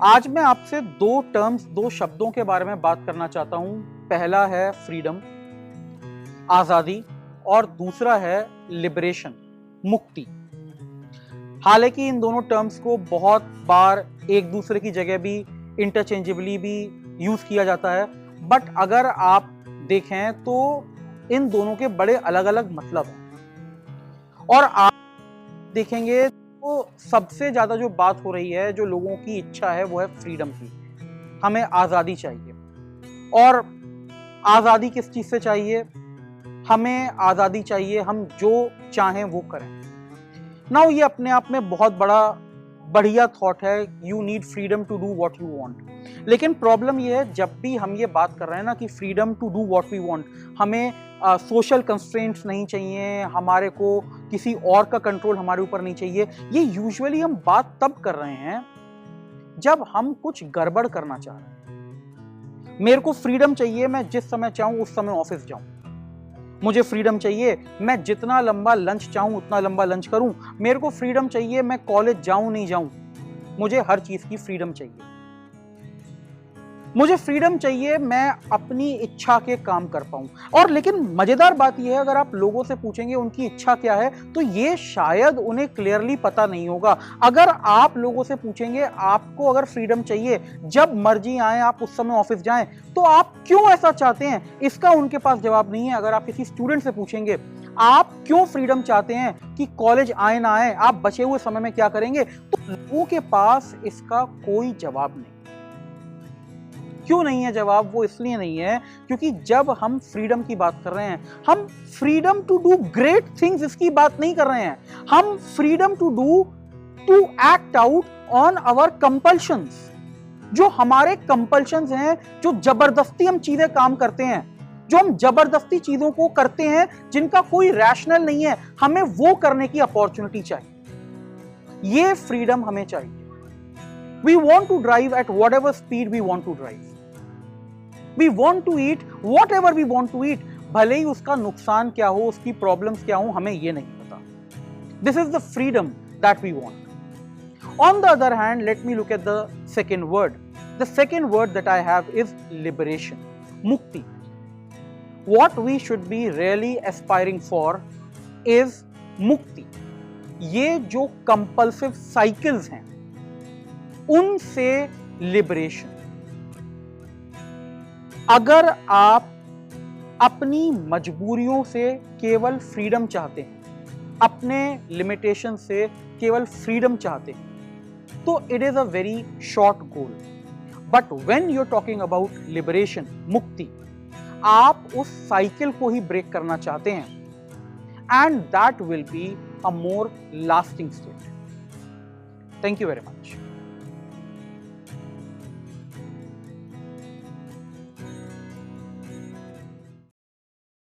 आज मैं आपसे दो शब्दों के बारे में बात करना चाहता हूं। पहला है फ्रीडम, आजादी, और दूसरा है लिबरेशन, मुक्ति। हालांकि इन दोनों टर्म्स को बहुत बार एक दूसरे की जगह भी इंटरचेंजेबली भी यूज किया जाता है, बट अगर आप देखें तो इन दोनों के बड़े अलग अलग मतलब हैं। और आप देखेंगे तो सबसे ज्यादा जो बात हो रही है, जो लोगों की इच्छा है, वो है फ्रीडम की। हमें आजादी चाहिए। और आजादी किस चीज से चाहिए? हमें आजादी चाहिए हम जो चाहें वो करें। नाउ ये अपने आप में बहुत बढ़िया थॉट है। You need freedom to do what you want. लेकिन प्रॉब्लम ये है, जब भी हम ये बात कर रहे हैं ना कि freedom to do what we want, हमें सोशल कंस्ट्रेंट्स नहीं चाहिए, हमारे को किसी और का कंट्रोल हमारे ऊपर नहीं चाहिए। ये यूजुअली हम बात तब कर रहे हैं जब हम कुछ गड़बड़ करना चाह रहे हैं। मेरे को फ्रीडम चाहिए, मैं जिस समय चाहूं उस समय ऑफिस जाऊं। मुझे फ्रीडम चाहिए, मैं जितना लंबा लंच चाहूं उतना लंबा लंच करूं। मेरे को फ्रीडम चाहिए, मैं कॉलेज जाऊं नहीं जाऊं। मुझे हर चीज की फ्रीडम चाहिए। मुझे फ्रीडम चाहिए, मैं अपनी इच्छा के काम कर पाऊं। और लेकिन मजेदार बात यह है, अगर आप लोगों से पूछेंगे उनकी इच्छा क्या है, तो ये शायद उन्हें क्लियरली पता नहीं होगा। अगर आप लोगों से पूछेंगे आपको अगर फ्रीडम चाहिए, जब मर्जी आए आप उस समय ऑफिस जाएं, तो आप क्यों ऐसा चाहते हैं, इसका उनके पास जवाब नहीं है। अगर आप किसी स्टूडेंट से पूछेंगे आप क्यों फ्रीडम चाहते हैं कि कॉलेज आए ना आए, आप बचे हुए समय में क्या करेंगे, तो लोगों के पास इसका कोई जवाब नहीं। क्यों नहीं है जवाब? वो इसलिए नहीं है क्योंकि जब हम फ्रीडम की बात कर रहे हैं, हम freedom to do great things इसकी बात नहीं कर रहे हैं। हम freedom to act out on our compulsions. जो हमारे कंपल्शंस हैं, जो जबरदस्ती हम चीजें काम करते हैं, जो हम जबरदस्ती चीजों को करते हैं जिनका कोई रैशनल नहीं है, हमें वो करने की अपॉर्चुनिटी चाहिए। ये फ्रीडम हमें चाहिए। We want to drive at whatever speed we want to drive. We want to eat whatever we want to eat. भले ही उसका नुकसान क्या हो, उसकी प्रॉब्लम्स क्या हो, हमें ये नहीं पता। This is the freedom that we want. On the other hand, let me look at the second word. The second word that I have is liberation, mukti. What we should be really aspiring for is mukti. ये जो compulsive cycles हैं, उनसे liberation. अगर आप अपनी मजबूरियों से केवल freedom चाहते हैं, अपने लिमिटेशन से केवल फ्रीडम चाहते हैं, तो it is a very short goal. But when you are talking about liberation, मुक्ति, आप उस साइकिल को ही ब्रेक करना चाहते हैं, and that will be a more lasting state. Thank you very much.